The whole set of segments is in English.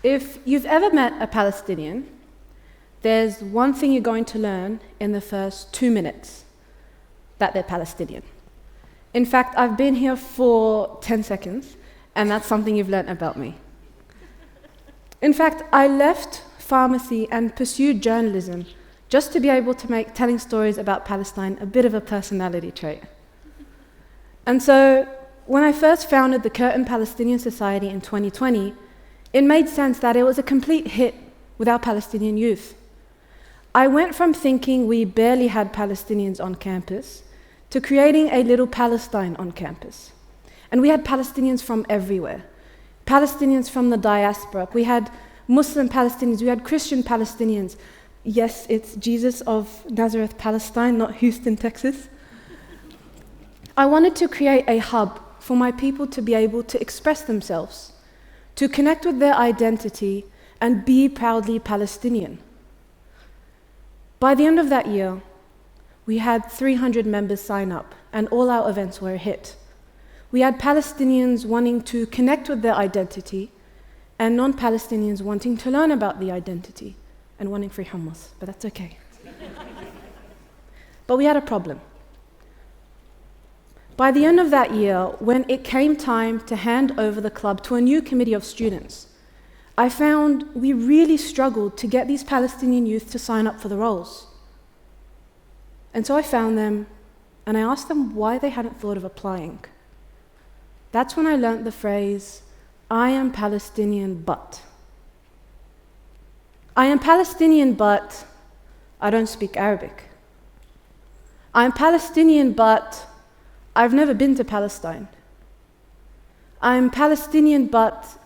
If you've ever met a Palestinian, there's one thing you're going to learn in the first 2 minutes, that they're Palestinian. In fact, I've been here for 10 seconds, and that's something you've learned about me. In fact, I left pharmacy and pursued journalism just to be able to make telling stories about Palestine a bit of a personality trait. And so, when I first founded the Curtin Palestinian Society in 2020, it made sense that it was a complete hit with our Palestinian youth. I went from thinking we barely had Palestinians on campus to creating a little Palestine on campus. And we had Palestinians from everywhere. Palestinians from the diaspora. We had Muslim Palestinians, we had Christian Palestinians. Yes, it's Jesus of Nazareth, Palestine, not Houston, Texas. I wanted to create a hub for my people to be able to express themselves, to connect with their identity and be proudly Palestinian. By the end of that year, we had 300 members sign up, and all our events were a hit. We had Palestinians wanting to connect with their identity, and non-Palestinians wanting to learn about the identity, and wanting free hummus, but that's okay. But we had a problem. By the end of that year, when it came time to hand over the club to a new committee of students, I found we really struggled to get these Palestinian youth to sign up for the roles. And so I found them, and I asked them why they hadn't thought of applying. That's when I learned the phrase, I am Palestinian, but. I am Palestinian, but I don't speak Arabic. I am Palestinian, but I've never been to Palestine. I am Palestinian, but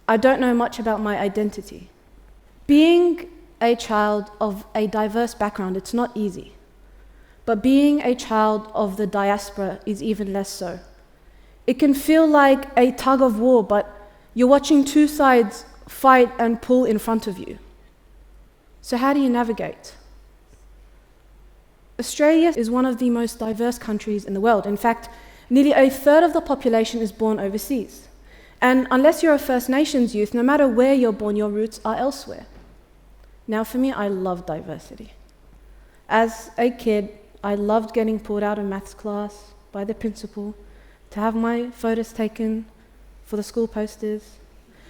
I don't know much about my identity. Being a child of a diverse background, it's not easy. But being a child of the diaspora is even less so. It can feel like a tug of war, but you're watching two sides fight and pull in front of you. So how do you navigate? Australia is one of the most diverse countries in the world. In fact, nearly a third of the population is born overseas. And unless you're a First Nations youth, no matter where you're born, your roots are elsewhere. Now, for me, I love diversity. As a kid, I loved getting pulled out of maths class by the principal to have my photos taken for the school posters.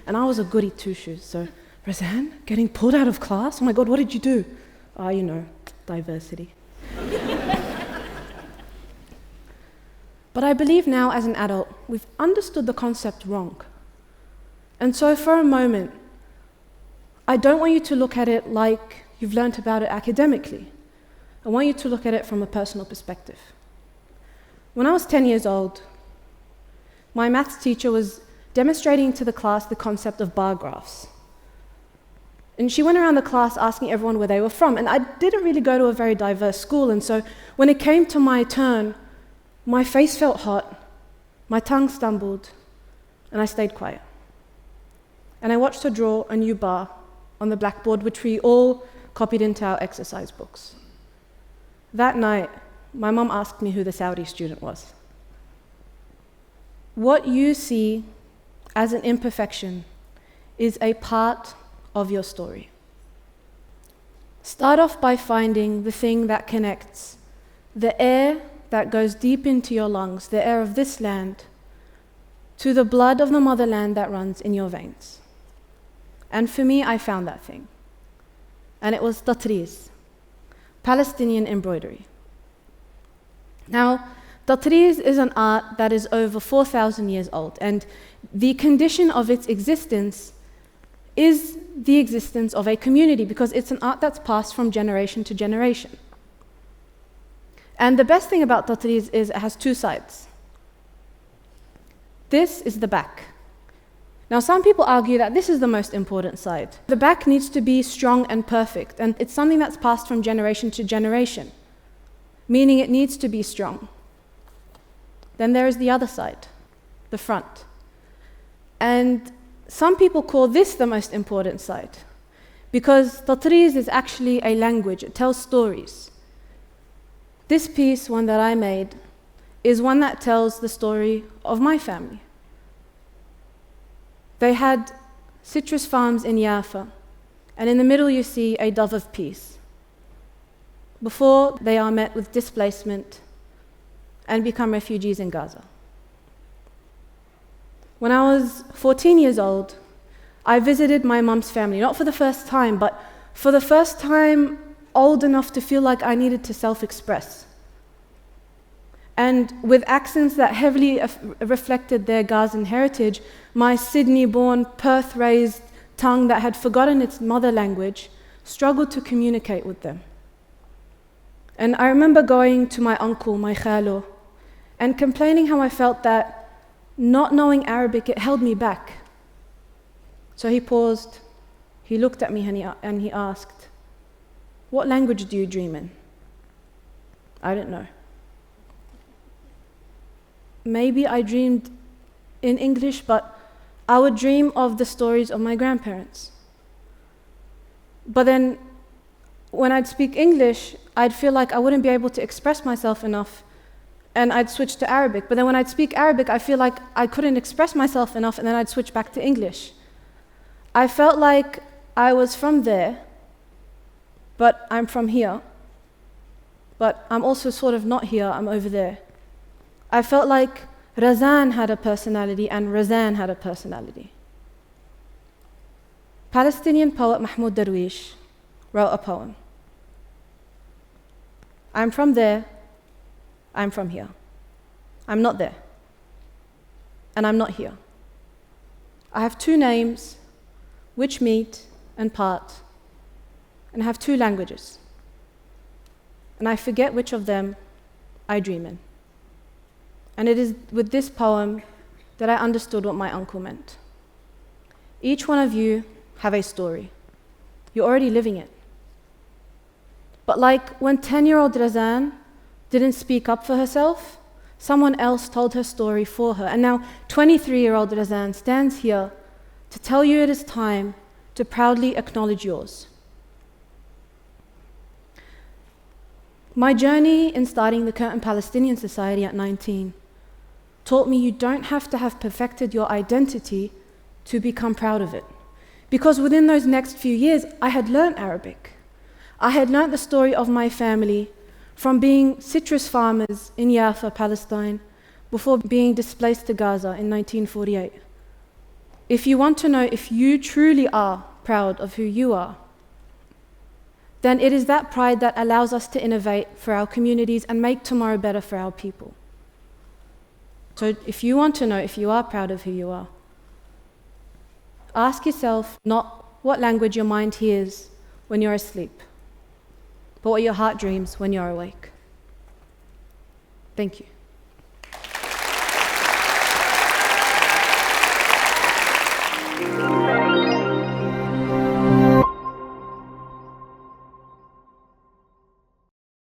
And I was a goody two-shoes, so Razanne, getting pulled out of class? Oh my God, what did you do? Diversity. But I believe now, as an adult, we've understood the concept wrong. And so for a moment, I don't want you to look at it like you've learnt about it academically. I want you to look at it from a personal perspective. When I was 10 years old, my maths teacher was demonstrating to the class the concept of bar graphs. And she went around the class asking everyone where they were from. And I didn't really go to a very diverse school, and so when it came to my turn, my face felt hot, my tongue stumbled, and I stayed quiet. And I watched her draw a new bar on the blackboard, which we all copied into our exercise books. That night, my mum asked me who the Saudi student was. What you see as an imperfection is a part of your story. Start off by finding the thing that connects the air that goes deep into your lungs, the air of this land, to the blood of the motherland that runs in your veins. And for me, I found that thing. And it was tatriz, Palestinian embroidery. Now, tatriz is an art that is over 4,000 years old, and the condition of its existence is the existence of a community, because it's an art that's passed from generation to generation. And the best thing about tatriz is it has two sides. This is the back. Now, some people argue that this is the most important side. The back needs to be strong and perfect, and it's something that's passed from generation to generation, meaning it needs to be strong. Then there is the other side, the front. And some people call this the most important side, because tatriz is actually a language, it tells stories. This piece, one that I made, is one that tells the story of my family. They had citrus farms in Jaffa, and in the middle you see a dove of peace, before they are met with displacement and become refugees in Gaza. When I was 14 years old, I visited my mum's family, not for the first time, but for the first time old enough to feel like I needed to self-express. And with accents that heavily reflected their Gazan heritage, my Sydney-born, Perth-raised tongue that had forgotten its mother language struggled to communicate with them. And I remember going to my uncle, my khalo, and complaining how I felt that not knowing Arabic, it held me back. So he paused, he looked at me and he asked, "What language do you dream in?" I didn't know. Maybe I dreamed in English, but I would dream of the stories of my grandparents. But then when I'd speak English, I'd feel like I wouldn't be able to express myself enough, and I'd switch to Arabic. But then when I'd speak Arabic, I feel like I couldn't express myself enough, and then I'd switch back to English. I felt like I was from there, but I'm from here. But I'm also sort of not here, I'm over there. I felt like Razanne had a personality and Razanne had a personality. Palestinian poet Mahmoud Darwish wrote a poem. I'm from there, I'm from here. I'm not there, and I'm not here. I have two names which meet and part, and have two languages, and I forget which of them I dream in. And it is with this poem that I understood what my uncle meant. Each one of you have a story. You're already living it. But like when 10-year-old Razanne didn't speak up for herself, someone else told her story for her. And now 23-year-old Razanne stands here to tell you it is time to proudly acknowledge yours. My journey in starting the Curtin Palestinian Society at 19 taught me you don't have to have perfected your identity to become proud of it. Because within those next few years, I had learned Arabic. I had learned the story of my family from being citrus farmers in Jaffa, Palestine, before being displaced to Gaza in 1948. If you want to know if you truly are proud of who you are, then it is that pride that allows us to innovate for our communities and make tomorrow better for our people. So if you want to know if you are proud of who you are, ask yourself not what language your mind hears when you're asleep, but what your heart dreams when you're awake. Thank you.